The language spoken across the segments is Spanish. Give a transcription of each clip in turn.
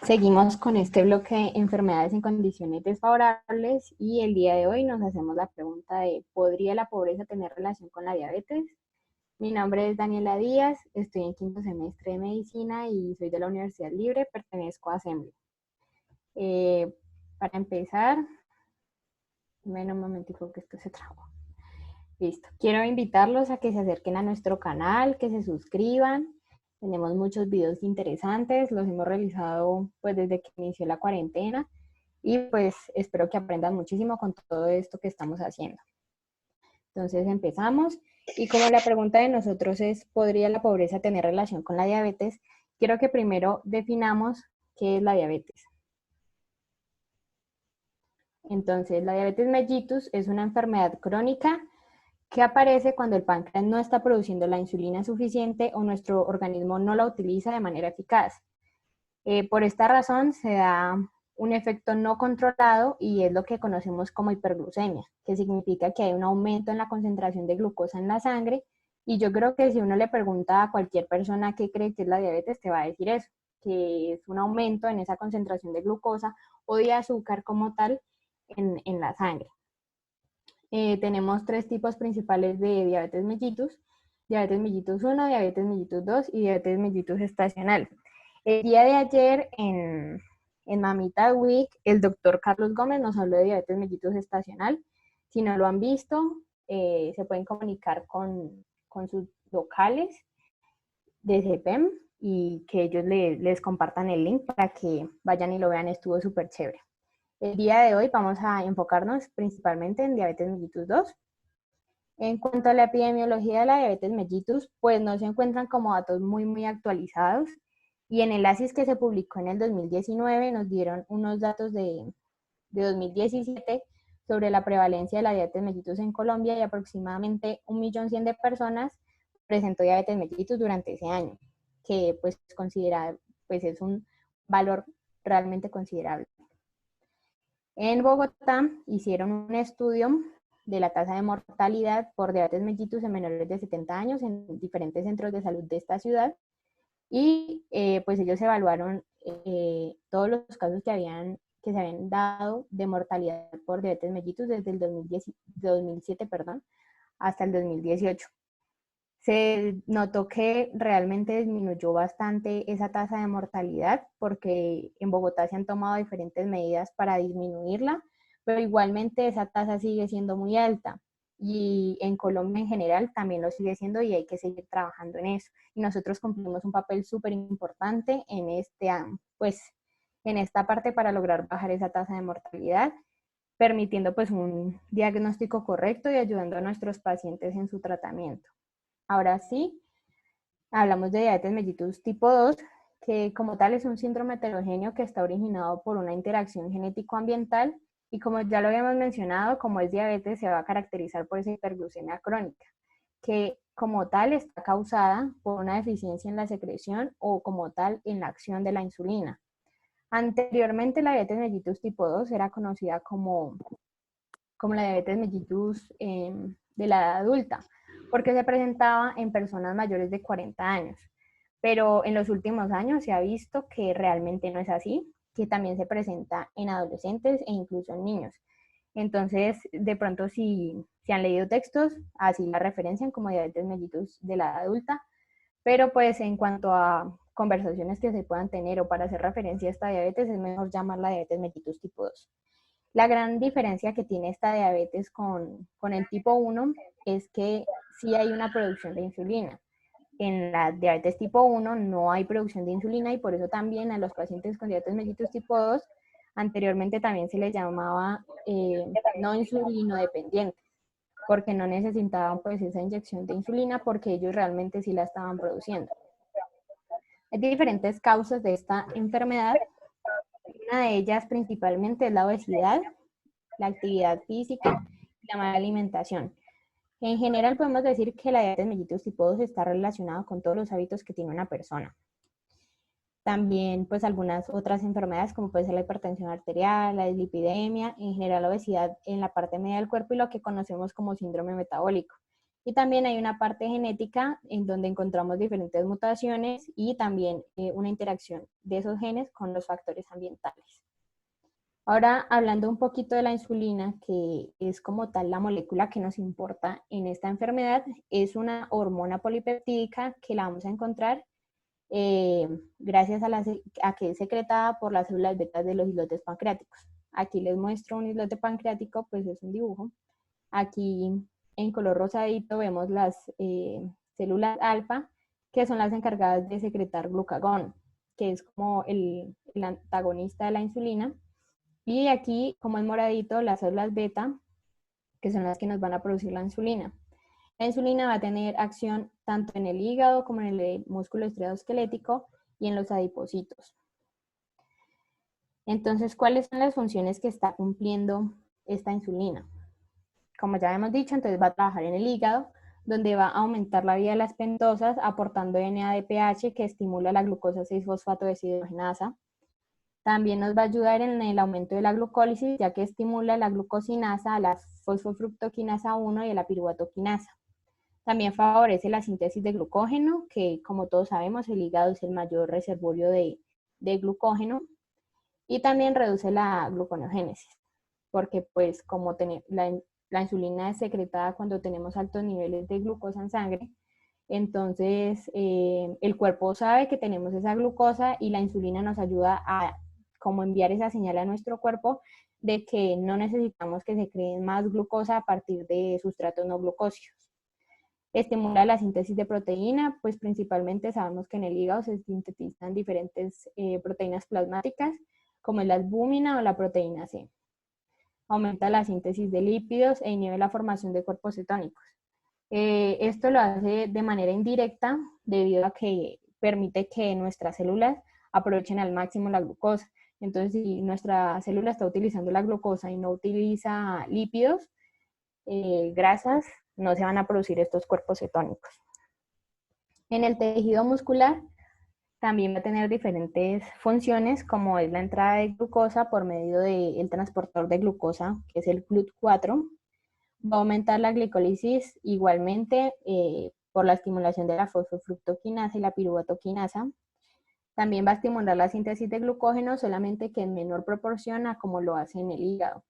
Seguimos con este bloque de enfermedades en condiciones desfavorables y el día de hoy nos hacemos la pregunta de ¿podría la pobreza tener relación con la diabetes? Mi nombre es Daniela Díaz, estoy en quinto semestre de medicina y soy de la Universidad Libre, pertenezco a Assembly. Eh, para empezar, ven un momentico que esto se trabó. Listo. Quiero invitarlos a que se acerquen a nuestro canal, que se suscriban. Tenemos muchos videos interesantes, los hemos realizado pues desde que inició la cuarentena y pues espero que aprendan muchísimo con todo esto que estamos haciendo. Entonces empezamos y como la pregunta de nosotros es, ¿podría la pobreza tener relación con la diabetes? Quiero que primero definamos qué es la diabetes. Entonces, la diabetes mellitus es una enfermedad crónica que aparece cuando el páncreas no está produciendo la insulina suficiente o nuestro organismo no la utiliza de manera eficaz. Por esta razón se da un efecto no controlado y es lo que conocemos como hiperglucemia, que significa que hay un aumento en la concentración de glucosa en la sangre. Y yo creo que si uno le pregunta a cualquier persona qué cree que es la diabetes, te va a decir eso, que es un aumento en esa concentración de glucosa o de azúcar como tal en la sangre. Tenemos tres tipos principales de diabetes mellitus 1, diabetes mellitus 2 y diabetes mellitus estacional. El día de ayer en Mamita Week, el doctor Carlos Gómez nos habló de diabetes mellitus estacional. Si no lo han visto, se pueden comunicar con sus locales de CEPEM y que ellos les compartan el link para que vayan y lo vean, estuvo súper chévere. El día de hoy vamos a enfocarnos principalmente en diabetes mellitus 2. En cuanto a la epidemiología de la diabetes mellitus, pues no se encuentran como datos muy actualizados y en el ASIS que se publicó en el 2019 nos dieron unos datos de 2017 sobre la prevalencia de la diabetes mellitus en Colombia y aproximadamente 1.100.000 de personas presentó diabetes mellitus durante ese año, que pues es un valor realmente considerable. En Bogotá hicieron un estudio de la tasa de mortalidad por diabetes mellitus en menores de 70 años en diferentes centros de salud de esta ciudad y pues ellos evaluaron todos los casos que se habían dado de mortalidad por diabetes mellitus desde el 2007 hasta el 2018. Se notó que realmente disminuyó bastante esa tasa de mortalidad porque en Bogotá se han tomado diferentes medidas para disminuirla, pero igualmente esa tasa sigue siendo muy alta y en Colombia en general también lo sigue siendo y hay que seguir trabajando en eso. Y nosotros cumplimos un papel súper importante pues, en esta parte para lograr bajar esa tasa de mortalidad, permitiendo pues un diagnóstico correcto y ayudando a nuestros pacientes en su tratamiento. Ahora sí, hablamos de diabetes mellitus tipo 2, que como tal es un síndrome heterogéneo que está originado por una interacción genético-ambiental y como ya lo habíamos mencionado, como es diabetes, se va a caracterizar por esa hiperglucemia crónica, que como tal está causada por una deficiencia en la secreción o como tal en la acción de la insulina. Anteriormente la diabetes mellitus tipo 2 era conocida como la diabetes mellitus de la edad adulta, porque se presentaba en personas mayores de 40 años. Pero en los últimos años se ha visto que realmente no es así, que también se presenta en adolescentes e incluso en niños. Entonces, de pronto, si han leído textos, así la referencian como diabetes mellitus de la edad adulta, pero pues en cuanto a conversaciones que se puedan tener o para hacer referencia a esta diabetes, es mejor llamarla diabetes mellitus tipo 2. La gran diferencia que tiene esta diabetes con el tipo 1 es que sí hay una producción de insulina. En la diabetes tipo 1 no hay producción de insulina y por eso también a los pacientes con diabetes mellitus tipo 2 anteriormente también se les llamaba no insulino dependientes, porque no necesitaban pues esa inyección de insulina porque ellos realmente sí la estaban produciendo. Hay diferentes causas de esta enfermedad. Una de ellas principalmente es la obesidad, la actividad física y la mala alimentación. En general podemos decir que la diabetes mellitus tipo 2 está relacionada con todos los hábitos que tiene una persona. También pues algunas otras enfermedades como puede ser la hipertensión arterial, la dislipidemia, en general la obesidad en la parte media del cuerpo y lo que conocemos como síndrome metabólico, Y también hay una parte genética en donde encontramos diferentes mutaciones y también una interacción de esos genes con los factores ambientales. Ahora, hablando un poquito de la insulina, que es como tal la molécula que nos importa en esta enfermedad, es una hormona polipeptídica que la vamos a encontrar gracias a que es secretada por las células betas de los islotes pancreáticos. Aquí les muestro un islote pancreático, pues es un dibujo. Aquí en color rosadito vemos las células alfa, que son las encargadas de secretar glucagón, que es como el antagonista de la insulina. Y aquí, como en moradito, las células beta, que son las que nos van a producir la insulina. La insulina va a tener acción tanto en el hígado como en el músculo estriado-esquelético y en los adipocitos. Entonces, ¿cuáles son las funciones que está cumpliendo esta insulina? Como ya hemos dicho, entonces va a trabajar en el hígado, donde va a aumentar la vida de las pentosas, aportando NADPH que estimula la glucosa 6-fosfato deshidrogenasa. También nos va a ayudar en el aumento de la glucólisis, ya que estimula la glucosinasa, a la fosfofructoquinasa 1 y a la piruvato quinasa. También favorece la síntesis de glucógeno, que como todos sabemos, el hígado es el mayor reservorio de glucógeno. Y también reduce la gluconeogénesis, porque pues como la insulina es secretada cuando tenemos altos niveles de glucosa en sangre, entonces el cuerpo sabe que tenemos esa glucosa y la insulina nos ayuda a como enviar esa señal a nuestro cuerpo de que no necesitamos que se creen más glucosa a partir de sustratos no glucóseos. Estimula la síntesis de proteína, pues principalmente sabemos que en el hígado se sintetizan diferentes proteínas plasmáticas, como la albúmina o la proteína C. Aumenta la síntesis de lípidos e inhibe la formación de cuerpos cetónicos. Esto lo hace de manera indirecta debido a que permite que nuestras células aprovechen al máximo la glucosa. Entonces, si nuestra célula está utilizando la glucosa y no utiliza lípidos, grasas, no se van a producir estos cuerpos cetónicos. En el tejido muscular también va a tener diferentes funciones, como es la entrada de glucosa por medio del transportador de glucosa, que es el GLUT4. Va a aumentar la glicólisis igualmente por la estimulación de la fosfofructoquinasa y la piruvatoquinasa. También va a estimular la síntesis de glucógeno, solamente que en menor proporción a como lo hace en el hígado.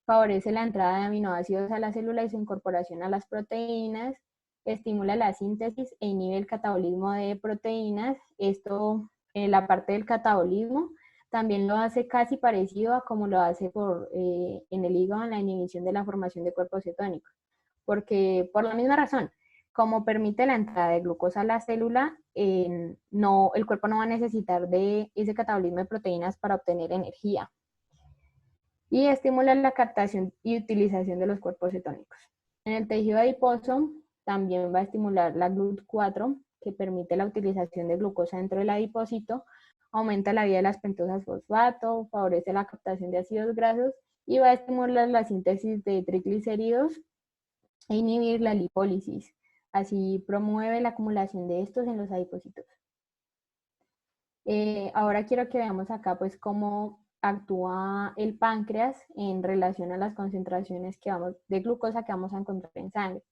Favorece la entrada de aminoácidos a la célula y su incorporación a las proteínas. Estimula la síntesis e inhibe el catabolismo de proteínas. Esto, la parte del catabolismo, también lo hace casi parecido a como lo hace en el hígado en la inhibición de la formación de cuerpos cetónicos. Porque por la misma razón, como permite la entrada de glucosa a la célula, el cuerpo no va a necesitar de ese catabolismo de proteínas para obtener energía. Y estimula la captación y utilización de los cuerpos cetónicos. En el tejido adiposo también va a estimular la GLUT4, que permite la utilización de glucosa dentro del adipocito, aumenta la vida de las pentosas fosfato, favorece la captación de ácidos grasos y va a estimular la síntesis de triglicéridos e inhibir la lipólisis. Así promueve la acumulación de estos en los adipocitos. Ahora quiero que veamos acá pues cómo actúa el páncreas en relación a las concentraciones de glucosa que vamos a encontrar en sangre.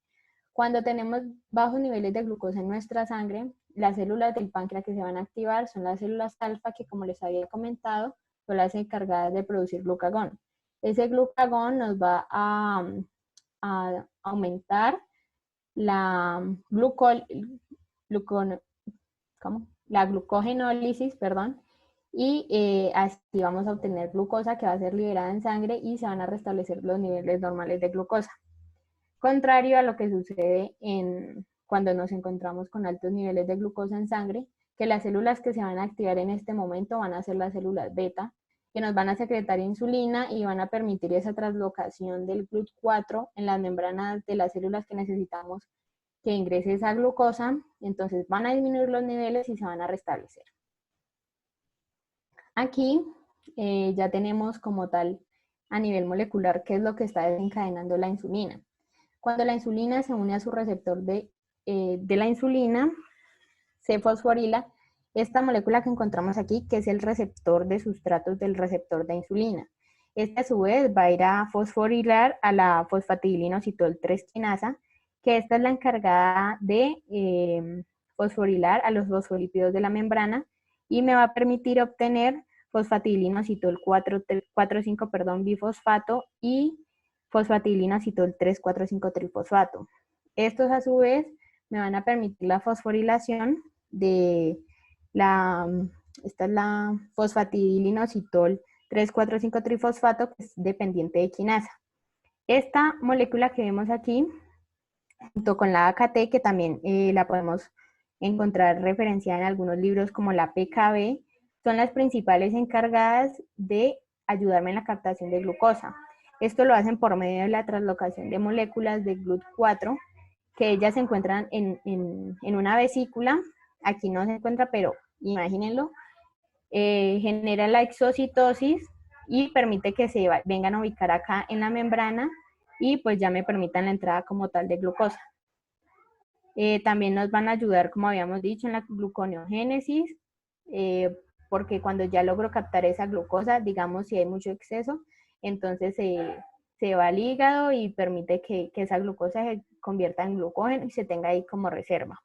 Cuando tenemos bajos niveles de glucosa en nuestra sangre, las células del páncreas que se van a activar son las células alfa, que como les había comentado, son las encargadas de producir glucagón. Ese glucagón nos va a aumentar la glucogenólisis, y así vamos a obtener glucosa que va a ser liberada en sangre y se van a restablecer los niveles normales de glucosa. Contrario a lo que sucede cuando nos encontramos con altos niveles de glucosa en sangre, que las células que se van a activar en este momento van a ser las células beta, que nos van a secretar insulina y van a permitir esa translocación del GLUT4 en las membranas de las células que necesitamos que ingrese esa glucosa. Entonces van a disminuir los niveles y se van a restablecer. Aquí ya tenemos como tal a nivel molecular qué es lo que está desencadenando la insulina. Cuando la insulina se une a su receptor de la insulina, se fosforila esta molécula que encontramos aquí, que es el receptor de sustratos del receptor de insulina. Este a su vez va a ir a fosforilar a la fosfatidilinositol 3 quinasa, que esta es la encargada de fosforilar a los fosfolípidos de la membrana y me va a permitir obtener fosfatidilinositol 4,5, perdón, bifosfato y fosfatidilinositol 3,4,5 trifosfato. Estos a su vez me van a permitir la fosforilación de esta es la fosfatidilinositol 3,4,5 trifosfato, que es dependiente de quinasa. Esta molécula que vemos aquí, junto con la AKT, que también la podemos encontrar referenciada en algunos libros como la PKB, son las principales encargadas de ayudarme en la captación de glucosa. Esto lo hacen por medio de la translocación de moléculas de GLUT4, que ellas se encuentran en una vesícula. Aquí no se encuentra, pero imagínenlo. Genera la exocitosis y permite que se vengan a ubicar acá en la membrana y pues ya me permitan la entrada como tal de glucosa. También nos van a ayudar, como habíamos dicho, en la gluconeogénesis, porque cuando ya logro captar esa glucosa, digamos si hay mucho exceso, entonces se va al hígado y permite que esa glucosa se convierta en glucógeno y se tenga ahí como reserva.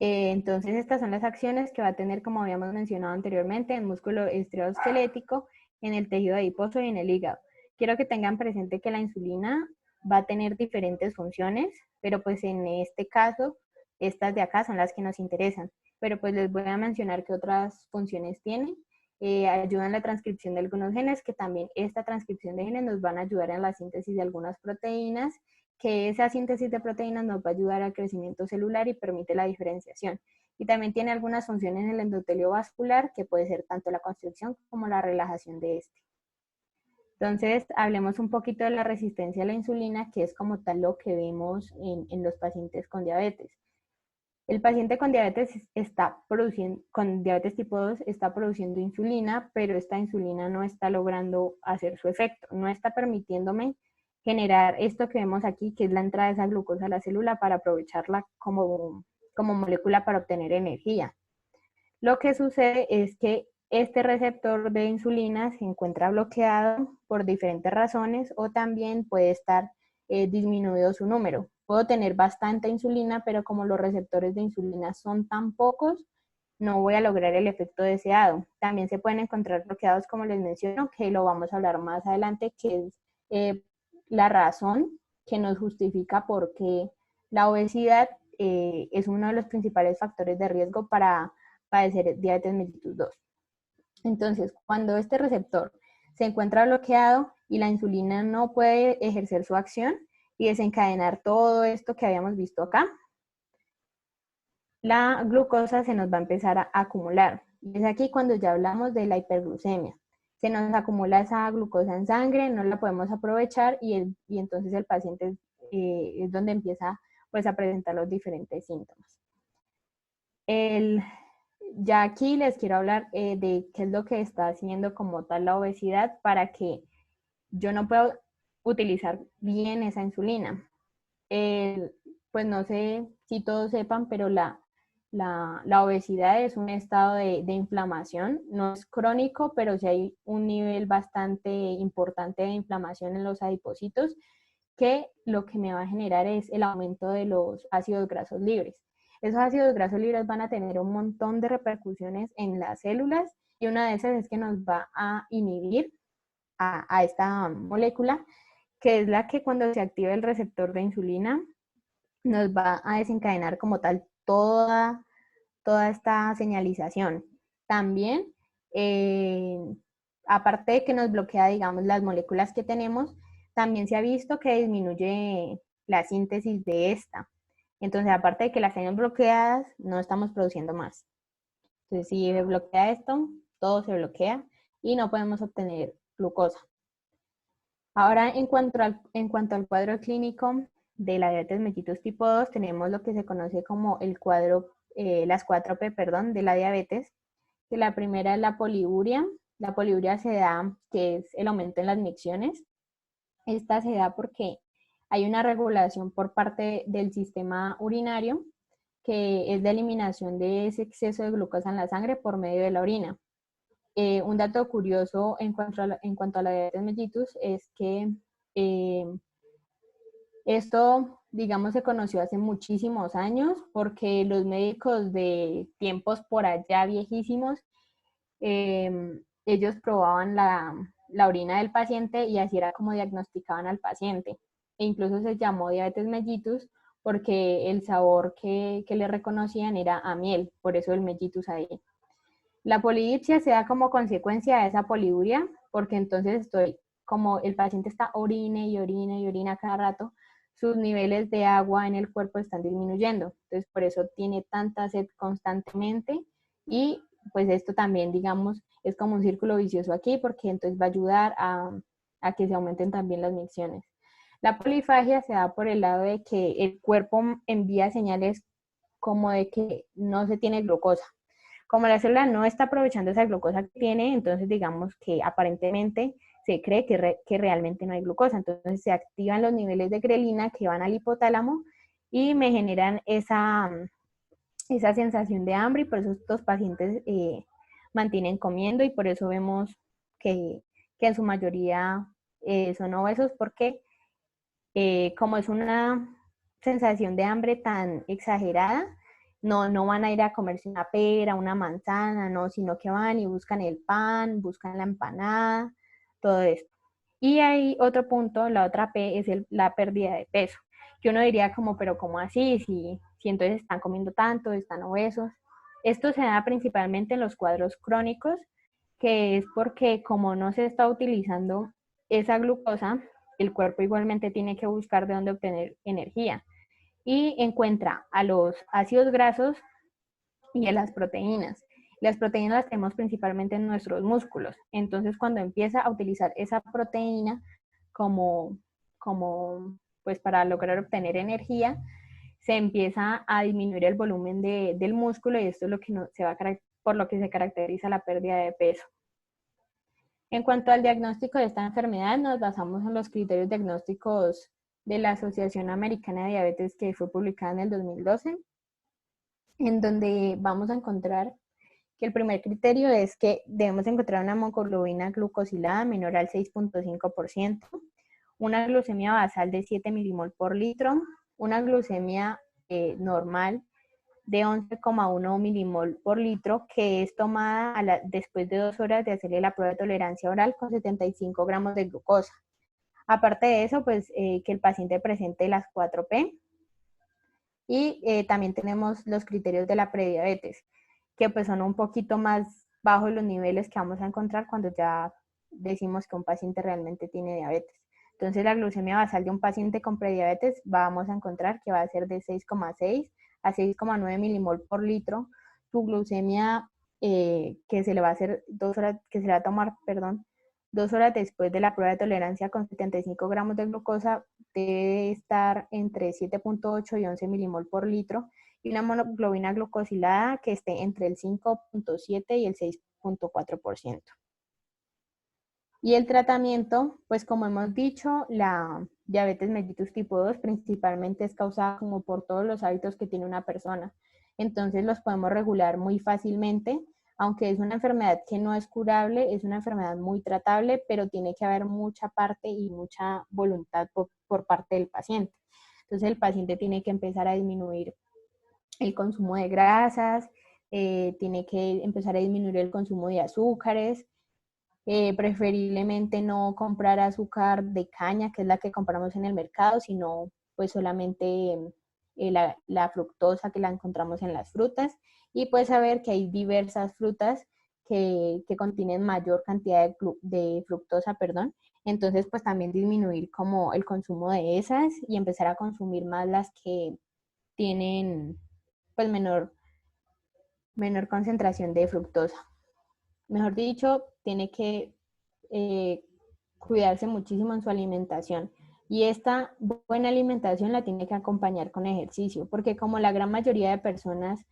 Entonces estas son las acciones que va a tener, como habíamos mencionado anteriormente, en músculo estriosquelético, en el tejido adiposo y en el hígado. Quiero que tengan presente que la insulina va a tener diferentes funciones, pero pues en este caso, estas de acá son las que nos interesan. Pero pues les voy a mencionar qué otras funciones tienen. Ayudan en la transcripción de algunos genes, que también esta transcripción de genes nos van a ayudar en la síntesis de algunas proteínas, que esa síntesis de proteínas nos va a ayudar al crecimiento celular y permite la diferenciación. Y también tiene algunas funciones en el endotelio vascular, que puede ser tanto la construcción como la relajación de este. Entonces, hablemos un poquito de la resistencia a la insulina, que es como tal lo que vemos en los pacientes con diabetes. El paciente con diabetes con diabetes tipo 2 está produciendo insulina, pero esta insulina no está logrando hacer su efecto, no está permitiéndome generar esto que vemos aquí, que es la entrada de esa glucosa a la célula para aprovecharla como molécula para obtener energía. Lo que sucede es que este receptor de insulina se encuentra bloqueado por diferentes razones o también puede estar disminuido su número. Puedo tener bastante insulina, pero como los receptores de insulina son tan pocos, no voy a lograr el efecto deseado. También se pueden encontrar bloqueados, como les menciono, que lo vamos a hablar más adelante, que es la razón que nos justifica por qué la obesidad es uno de los principales factores de riesgo para padecer diabetes mellitus 2. Entonces, cuando este receptor se encuentra bloqueado y la insulina no puede ejercer su acción y desencadenar todo esto que habíamos visto acá, la glucosa se nos va a empezar a acumular. Y es aquí cuando ya hablamos de la hiperglucemia. Se nos acumula esa glucosa en sangre, no la podemos aprovechar y entonces el paciente es donde empieza pues, a presentar los diferentes síntomas. Ya aquí les quiero hablar de qué es lo que está haciendo como tal la obesidad para que yo no pueda utilizar bien esa insulina. Pues no sé si todos sepan, pero la obesidad es un estado de inflamación, no es crónico, pero sí hay un nivel bastante importante de inflamación en los adipocitos, que lo que me va a generar es el aumento de los ácidos grasos libres. Esos ácidos grasos libres van a tener un montón de repercusiones en las células y una de esas es que nos va a inhibir a esta molécula, que es la que cuando se activa el receptor de insulina nos va a desencadenar como tal toda esta señalización. También, aparte de que nos bloquea, digamos, las moléculas que tenemos, también se ha visto que disminuye la síntesis de esta. Entonces, aparte de que las tenemos bloqueadas, no estamos produciendo más. Entonces, si se bloquea esto, todo se bloquea y no podemos obtener glucosa. Ahora, en cuanto al cuadro clínico de la diabetes mellitus tipo 2, tenemos lo que se conoce como el cuadro, las 4P, perdón, de la diabetes, que la primera es la poliuria. La poliuria se da, que es el aumento en las micciones. Esta se da porque hay una regulación por parte del sistema urinario, que es la eliminación de ese exceso de glucosa en la sangre por medio de la orina. Un dato curioso en cuanto a la diabetes mellitus es que esto digamos, se conoció hace muchísimos años porque los médicos de tiempos por allá viejísimos, ellos probaban la orina del paciente y así era como diagnosticaban al paciente. E incluso se llamó diabetes mellitus porque el sabor que le reconocían era a miel, por eso el mellitus ahí. La polidipsia se da como consecuencia de esa poliuria, porque entonces como el paciente está orine y orine y orina cada rato, sus niveles de agua en el cuerpo están disminuyendo. Entonces, por eso tiene tanta sed constantemente y pues esto también, digamos, es como un círculo vicioso aquí, porque entonces va a ayudar a que se aumenten también las micciones. La polifagia se da por el lado de que el cuerpo envía señales como de que no se tiene glucosa. Como la célula no está aprovechando esa glucosa que tiene, entonces digamos que aparentemente se cree que realmente no hay glucosa. Entonces se activan los niveles de grelina que van al hipotálamo y me generan esa sensación de hambre y por eso estos pacientes mantienen comiendo y por eso vemos que en su mayoría son obesos porque como es una sensación de hambre tan exagerada, no van a ir a comerse una pera, una manzana, no, sino que van y buscan el pan, buscan la empanada, todo esto. Y hay otro punto, la otra P es la pérdida de peso. Que uno diría como, pero ¿cómo así? Si entonces están comiendo tanto, están obesos. Esto se da principalmente en los cuadros crónicos, que es porque como no se está utilizando esa glucosa, el cuerpo igualmente tiene que buscar de dónde obtener energía y encuentra a los ácidos grasos y a las proteínas. Las proteínas las tenemos principalmente en nuestros músculos. Entonces, cuando empieza a utilizar esa proteína como, como pues para lograr obtener energía, se empieza a disminuir el volumen del músculo y esto es lo que no, por lo que se caracteriza la pérdida de peso. En cuanto al diagnóstico de esta enfermedad, nos basamos en los criterios diagnósticos de la Asociación Americana de Diabetes que fue publicada en el 2012, en donde vamos a encontrar que el primer criterio es que debemos encontrar una hemoglobina glucosilada menor al 6.5%, una glucemia basal de 7 milimol por litro, una glucemia normal de 11,1 milimol por litro, que es tomada después de 2 horas de hacerle la prueba de tolerancia oral con 75 gramos de glucosa. Aparte de eso, pues que el paciente presente las 4P. Y también tenemos los criterios de la prediabetes, que pues son un poquito más bajos los niveles que vamos a encontrar cuando ya decimos que un paciente realmente tiene diabetes. Entonces la glucemia basal de un paciente con prediabetes vamos a encontrar que va a ser de 6,6 a 6,9 milimol por litro. Su glucemia que se le va a hacer 2 horas, que se le va a tomar, perdón, 2 horas después de la prueba de tolerancia con 75 gramos de glucosa debe estar entre 7.8 y 11 milimol por litro y una hemoglobina glucosilada que esté entre el 5.7 y el 6.4%. Y el tratamiento, pues como hemos dicho, la diabetes mellitus tipo 2 principalmente es causada como por todos los hábitos que tiene una persona. Entonces los podemos regular muy fácilmente, aunque es una enfermedad que no es curable, es una enfermedad muy tratable, pero tiene que haber mucha parte y mucha voluntad por parte del paciente. Entonces el paciente tiene que empezar a disminuir el consumo de grasas, tiene que empezar a disminuir el consumo de azúcares, preferiblemente no comprar azúcar de caña, que es la que compramos en el mercado, sino pues solamente la fructosa que la encontramos en las frutas. Y pues saber que hay diversas frutas que contienen mayor cantidad de fructosa, perdón. Entonces pues también disminuir como el consumo de esas y empezar a consumir más las que tienen pues menor concentración de fructosa. Mejor dicho, tiene que eh, cuidarse muchísimo en su alimentación. Y esta buena alimentación la tiene que acompañar con ejercicio, porque como la gran mayoría de personas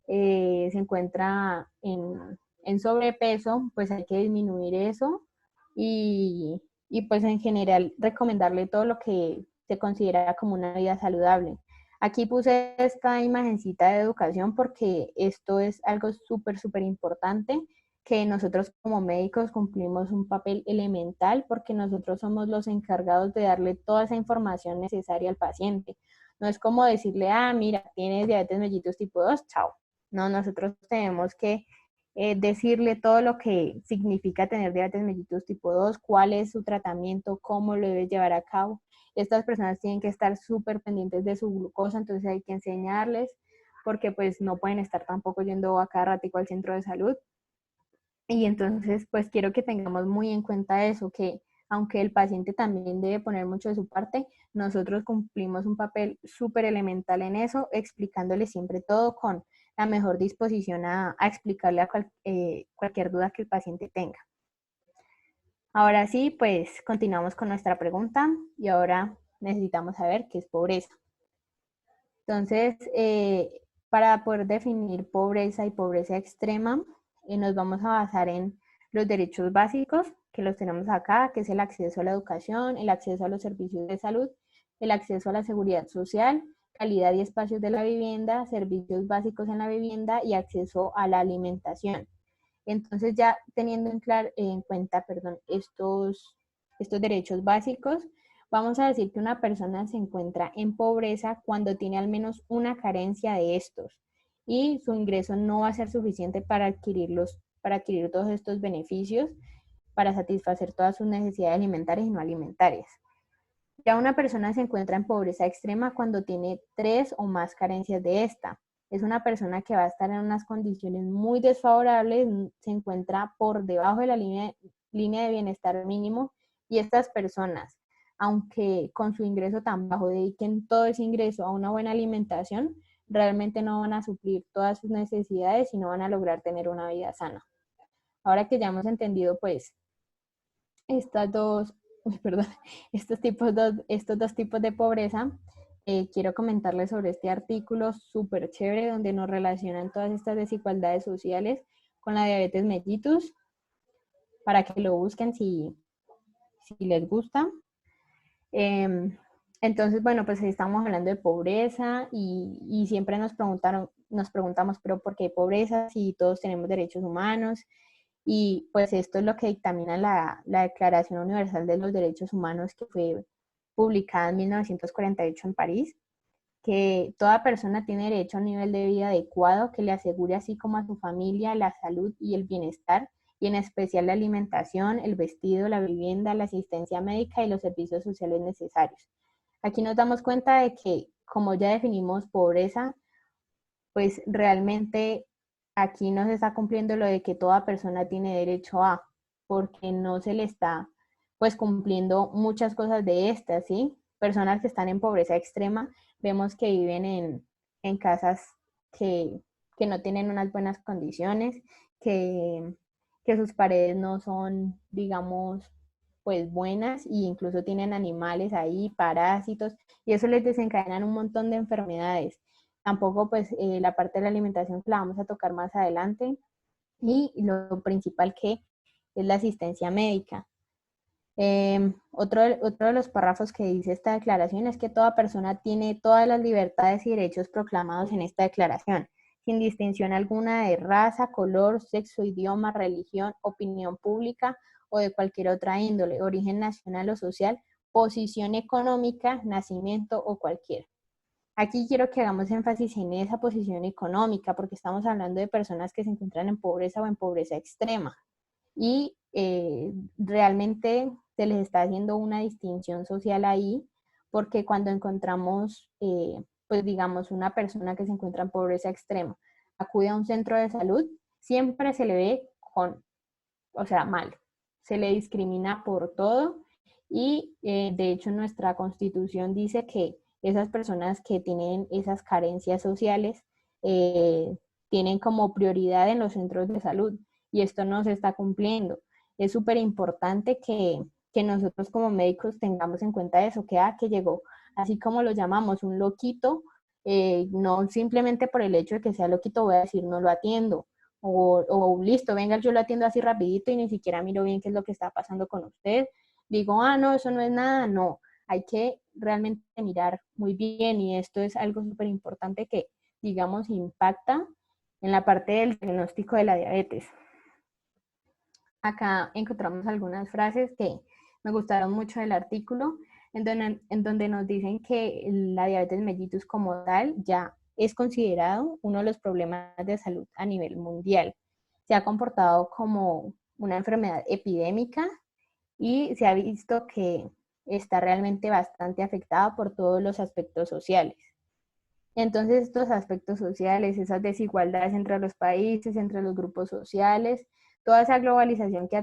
se encuentra en sobrepeso, pues hay que disminuir eso y pues en general recomendarle todo lo que se considera como una vida saludable. Aquí puse esta imagencita de educación porque esto es algo súper importante que nosotros como médicos cumplimos un papel elemental porque nosotros somos los encargados de darle toda esa información necesaria al paciente. No es como decirle, ah, mira, tienes diabetes mellitus tipo 2, chao. No, nosotros tenemos que decirle todo lo que significa tener diabetes mellitus tipo 2, cuál es su tratamiento, cómo lo debe llevar a cabo. Estas personas tienen que estar súper pendientes de su glucosa, entonces hay que enseñarles, porque pues no pueden estar tampoco yendo a cada ratico al centro de salud. Y entonces, pues quiero que tengamos muy en cuenta eso, que aunque el paciente también debe poner mucho de su parte, nosotros cumplimos un papel súper elemental en eso, explicándole siempre todo con la mejor disposición a explicarle a cualquier duda que el paciente tenga. Ahora sí, pues continuamos con nuestra pregunta y ahora necesitamos saber qué es pobreza. Entonces, para poder definir pobreza y pobreza extrema, nos vamos a basar en los derechos básicos, que los tenemos acá, que es el acceso a la educación, el acceso a los servicios de salud, el acceso a la seguridad social, calidad y espacios de la vivienda, servicios básicos en la vivienda y acceso a la alimentación. Entonces, ya teniendo en cuenta, estos derechos básicos, vamos a decir que una persona se encuentra en pobreza cuando tiene al menos una carencia de estos y su ingreso no va a ser suficiente para adquirir todos estos beneficios, para satisfacer todas sus necesidades alimentarias y no alimentarias. Ya una persona se encuentra en pobreza extrema cuando tiene 3 o más carencias de esta. Es una persona que va a estar en unas condiciones muy desfavorables, se encuentra por debajo de la línea de bienestar mínimo, y estas personas, aunque con su ingreso tan bajo dediquen todo ese ingreso a una buena alimentación, realmente no van a suplir todas sus necesidades y no van a lograr tener una vida sana. Ahora que ya hemos entendido pues estas dos, perdón, estos dos tipos de pobreza, quiero comentarles sobre este artículo súper chévere donde nos relacionan todas estas desigualdades sociales con la diabetes mellitus, para que lo busquen si les gusta. Entonces, bueno, pues estamos hablando de pobreza y siempre nos preguntamos, pero ¿por qué pobreza si todos tenemos derechos humanos? Y pues esto es lo que dictamina la Declaración Universal de los Derechos Humanos, que fue publicada en 1948 en París, que toda persona tiene derecho a un nivel de vida adecuado que le asegure, así como a su familia, la salud y el bienestar, y en especial la alimentación, el vestido, la vivienda, la asistencia médica y los servicios sociales necesarios. Aquí nos damos cuenta de que, como ya definimos pobreza, pues realmente aquí no se está cumpliendo lo de que toda persona tiene derecho a, porque no se le está pues cumpliendo muchas cosas de estas, ¿sí? Personas que están en pobreza extrema, vemos que viven en casas que, que no tienen unas buenas condiciones, que, que sus paredes no son, digamos, pues buenas, e incluso tienen animales ahí, parásitos, y eso les desencadena un montón de enfermedades. Tampoco pues la parte de la alimentación, que la vamos a tocar más adelante, y lo principal, que es la asistencia médica. Otro de los párrafos que dice esta declaración es que toda persona tiene todas las libertades y derechos proclamados en esta declaración, sin distinción alguna de raza, color, sexo, idioma, religión, opinión pública o de cualquier otra índole, origen nacional o social, posición económica, nacimiento o cualquiera. Aquí quiero que hagamos énfasis en esa posición económica, porque estamos hablando de personas que se encuentran en pobreza o en pobreza extrema, y realmente se les está haciendo una distinción social ahí, porque cuando encontramos, pues digamos, una persona que se encuentra en pobreza extrema, acude a un centro de salud, siempre se le ve o sea, mal, se le discrimina por todo, y de hecho nuestra constitución dice que esas personas que tienen esas carencias sociales tienen como prioridad en los centros de salud, y esto no se está cumpliendo. Es súper importante que nosotros como médicos tengamos en cuenta eso, que llegó, así como lo llamamos, un loquito, no simplemente por el hecho de que sea loquito voy a decir no lo atiendo, o listo, venga, yo lo atiendo así rapidito y ni siquiera miro bien qué es lo que está pasando con usted. Digo, ah, no, eso no es nada, no. Hay que realmente mirar muy bien, y esto es algo súper importante que, digamos, impacta en la parte del diagnóstico de la diabetes. Acá encontramos algunas frases que me gustaron mucho del artículo. en donde nos dicen que la diabetes mellitus como tal ya es considerado uno de los problemas de salud a nivel mundial. Se ha comportado como una enfermedad epidémica y se ha visto que está realmente bastante afectada por todos los aspectos sociales. Entonces, estos aspectos sociales, esas desigualdades entre los países, entre los grupos sociales, toda esa globalización que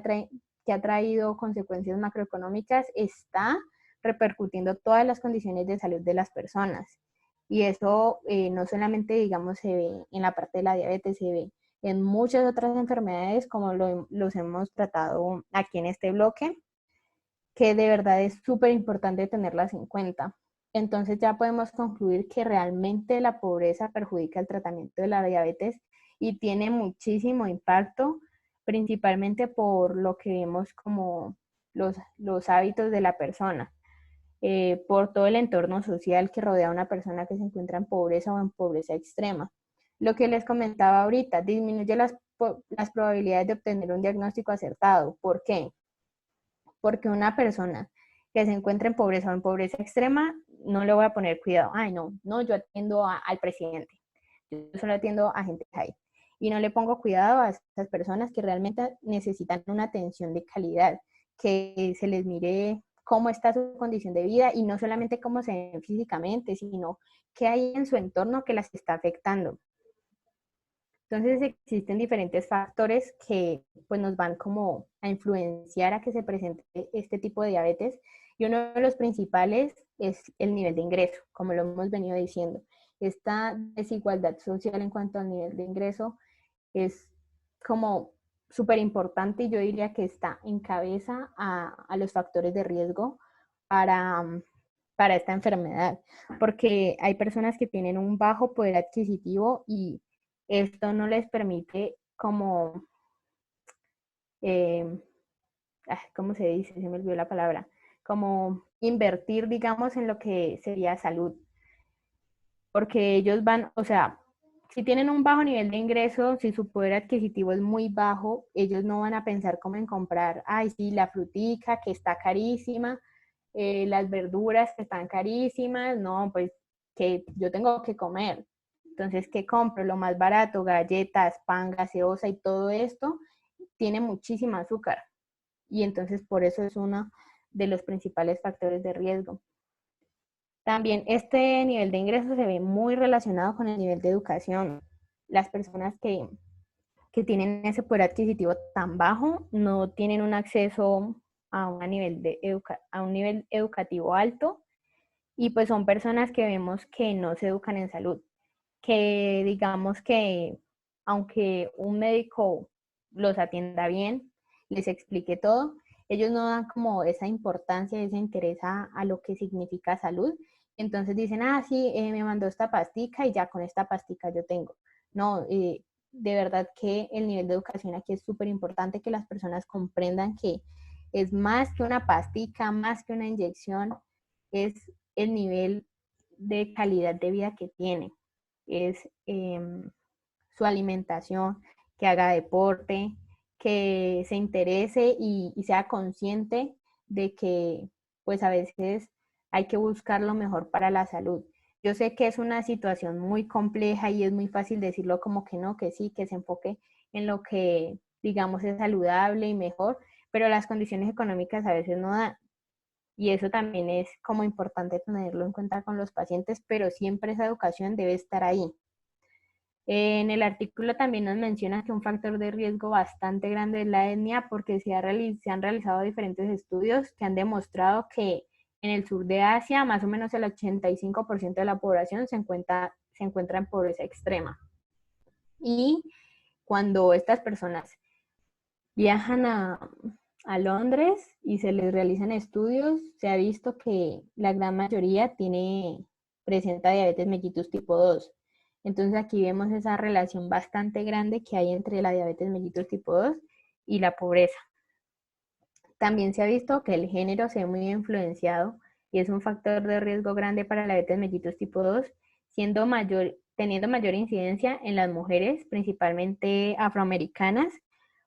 ha traído consecuencias macroeconómicas está repercutiendo todas las condiciones de salud de las personas. Y eso no solamente, digamos, se ve en la parte de la diabetes, se ve en muchas otras enfermedades como los hemos tratado aquí en este bloque, que de verdad es súper importante tenerlas en cuenta. Entonces ya podemos concluir que realmente la pobreza perjudica el tratamiento de la diabetes y tiene muchísimo impacto, principalmente por lo que vemos como los hábitos de la persona, por todo el entorno social que rodea a una persona que se encuentra en pobreza o en pobreza extrema. Lo que les comentaba ahorita, disminuye las probabilidades de obtener un diagnóstico acertado. ¿Por qué? Porque una persona que se encuentra en pobreza o en pobreza extrema, no le voy a poner cuidado. Ay, no, yo atiendo al presidente. Yo solo atiendo a gente que hay. Y no le pongo cuidado a esas personas que realmente necesitan una atención de calidad, que se les mire cómo está su condición de vida y no solamente cómo se ven físicamente, sino qué hay en su entorno que las está afectando. Entonces existen diferentes factores que pues, nos van como a influenciar a que se presente este tipo de diabetes y uno de los principales es el nivel de ingreso, como lo hemos venido diciendo. Esta desigualdad social en cuanto al nivel de ingreso es como súper importante y yo diría que está en cabeza a los factores de riesgo para, para esta enfermedad, porque hay personas que tienen un bajo poder adquisitivo y esto no les permite como, eh, ¿cómo se dice? Se me olvidó la palabra, como invertir, digamos, en lo que sería salud, porque ellos van, o sea, si tienen un bajo nivel de ingreso, si su poder adquisitivo es muy bajo, ellos no van a pensar como en comprar, ay, sí, la frutica que está carísima, las verduras que están carísimas, no, pues que yo tengo que comer. Entonces, ¿qué compro? Lo más barato, galletas, pan, gaseosa y todo esto tiene muchísima azúcar. Y entonces por eso es uno de los principales factores de riesgo. También este nivel de ingreso se ve muy relacionado con el nivel de educación. Las personas que tienen ese poder adquisitivo tan bajo no tienen un acceso a a un nivel educativo alto y pues son personas que vemos que no se educan en salud, que digamos que aunque un médico los atienda bien, les explique todo, ellos no dan como esa importancia, ese interés a lo que significa salud. Entonces dicen, ah, sí, me mandó esta pastica y ya con esta pastica yo tengo. No, de verdad que el nivel de educación aquí es súper importante, que las personas comprendan que es más que una pastica, más que una inyección, es el nivel de calidad de vida que tiene, es su alimentación, que haga deporte, que se interese y sea consciente de que pues a veces hay que buscar lo mejor para la salud. Yo sé que es una situación muy compleja y es muy fácil decirlo como que no, que sí, que se enfoque en lo que digamos es saludable y mejor, pero las condiciones económicas a veces no dan. Y eso también es como importante tenerlo en cuenta con los pacientes, pero siempre esa educación debe estar ahí. En el artículo también nos menciona que un factor de riesgo bastante grande es la etnia porque se han realizado diferentes estudios que han demostrado que en el sur de Asia más o menos el 85% de la población se encuentra en pobreza extrema. Y cuando estas personas viajan a Londres y se les realizan estudios, se ha visto que la gran mayoría presenta diabetes mellitus tipo 2. Entonces aquí vemos esa relación bastante grande que hay entre la diabetes mellitus tipo 2 y la pobreza. También se ha visto que el género se ve muy influenciado y es un factor de riesgo grande para la diabetes mellitus tipo 2, teniendo mayor incidencia en las mujeres, principalmente afroamericanas,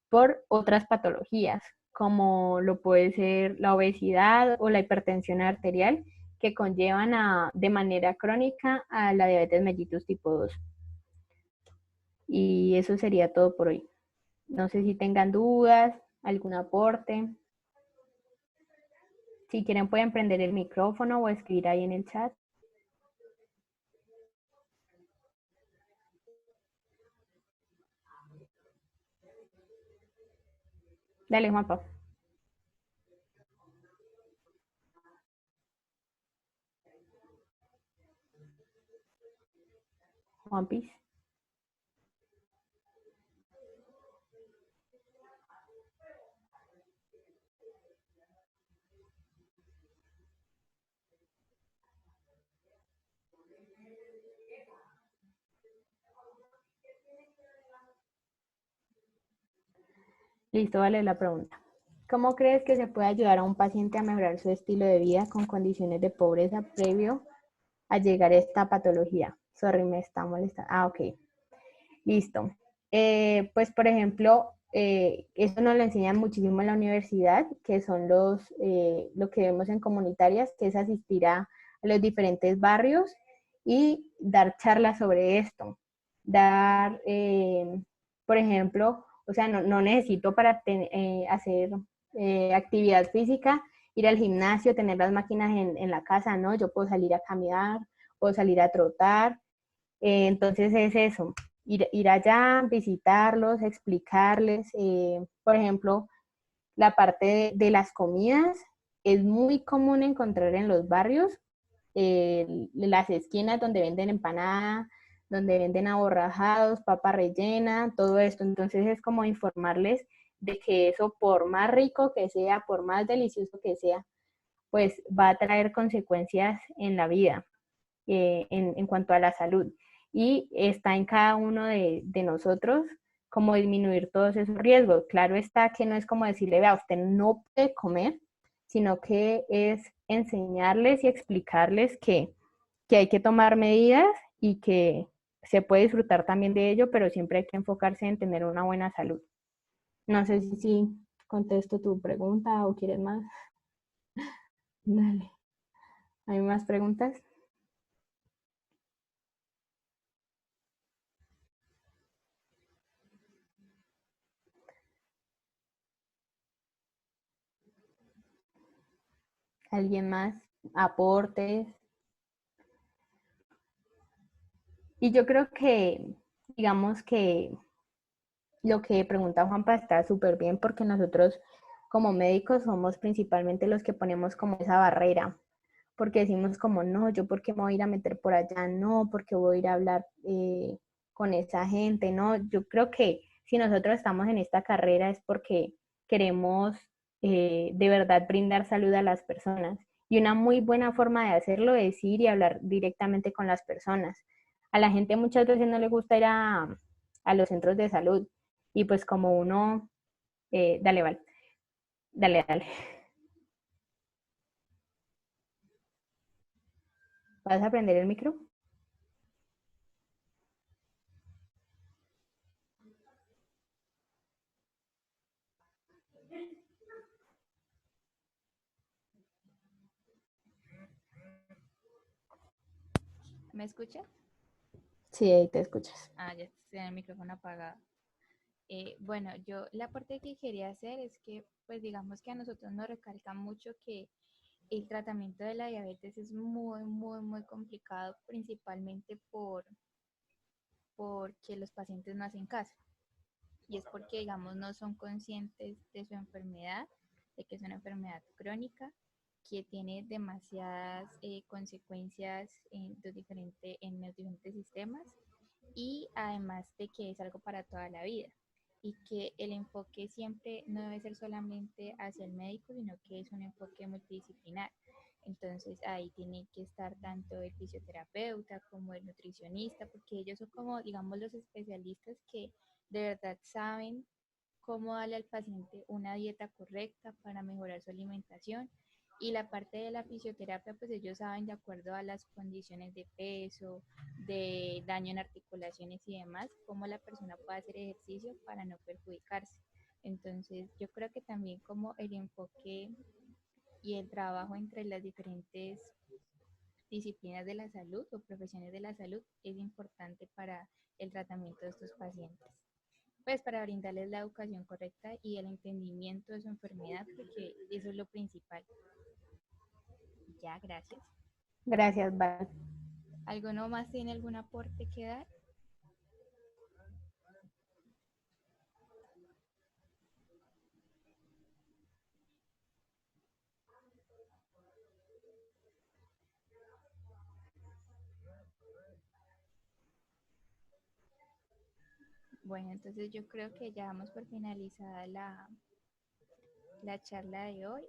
por otras patologías, como lo puede ser la obesidad o la hipertensión arterial, que conllevan de manera crónica a la diabetes mellitus tipo 2. Y eso sería todo por hoy. No sé si tengan dudas, algún aporte. Si quieren pueden prender el micrófono o escribir ahí en el chat. Dale, Juanpa. Juanpis. Listo, vale la pregunta. ¿Cómo crees que se puede ayudar a un paciente a mejorar su estilo de vida con condiciones de pobreza previo a llegar a esta patología? Sorry, me está molestando. Ah, ok. Listo. Pues, por ejemplo, eso nos lo enseñan muchísimo en la universidad, que son lo que vemos en comunitarias, que es asistir a los diferentes barrios y dar charlas sobre esto. Dar, por ejemplo, o sea, no necesito para hacer actividad física, ir al gimnasio, tener las máquinas en la casa, ¿no? Yo puedo salir a caminar, puedo salir a trotar. Entonces es eso, ir allá, visitarlos, explicarles. Por ejemplo, la parte de las comidas es muy común encontrar en los barrios, las esquinas donde venden empanada, donde venden aborrajados, papa rellena, todo esto. Entonces es como informarles de que eso, por más rico que sea, por más delicioso que sea, pues va a traer consecuencias en la vida, en cuanto a la salud. Y está en cada uno de nosotros como disminuir todos esos riesgos. Claro está que no es como decirle, vea, usted no puede comer, sino que es enseñarles y explicarles que hay que tomar medidas y que se puede disfrutar también de ello, pero siempre hay que enfocarse en tener una buena salud. No sé si contesto tu pregunta o quieres más. Dale. ¿Hay más preguntas? ¿Alguien más? ¿Aportes? Y yo creo que, digamos que lo que pregunta Juanpa está súper bien porque nosotros como médicos somos principalmente los que ponemos como esa barrera, porque decimos como, no, yo por qué me voy a ir a meter por allá, no, porque voy a ir a hablar con esa gente, no, yo creo que si nosotros estamos en esta carrera es porque queremos de verdad brindar salud a las personas. Y una muy buena forma de hacerlo es ir y hablar directamente con las personas. A la gente muchas veces no le gusta ir a los centros de salud y pues como uno, dale, vale, dale. ¿Vas a prender el micro? ¿Me escucha? Sí, ahí te escuchas. Ah, ya tiene el micrófono apagado. Bueno, yo la parte que quería hacer es que, pues digamos que a nosotros nos recalca mucho que el tratamiento de la diabetes es muy complicado, principalmente porque los pacientes no hacen caso. Y es porque, digamos, no son conscientes de su enfermedad, de que es una enfermedad crónica, que tiene demasiadas consecuencias en los diferentes sistemas y además de que es algo para toda la vida y que el enfoque siempre no debe ser solamente hacia el médico, sino que es un enfoque multidisciplinar. Entonces ahí tiene que estar tanto el fisioterapeuta como el nutricionista, porque ellos son como, digamos, los especialistas que de verdad saben cómo darle al paciente una dieta correcta para mejorar su alimentación. Y la parte de la fisioterapia, pues ellos saben de acuerdo a las condiciones de peso, de daño en articulaciones y demás, cómo la persona puede hacer ejercicio para no perjudicarse. Entonces, yo creo que también como el enfoque y el trabajo entre las diferentes disciplinas de la salud o profesiones de la salud es importante para el tratamiento de estos pacientes. Pues para brindarles la educación correcta y el entendimiento de su enfermedad, porque eso es lo principal. Ya, gracias. Gracias, Val. ¿Alguno más tiene algún aporte que dar? Bueno, entonces yo creo que ya vamos por finalizada la charla de hoy.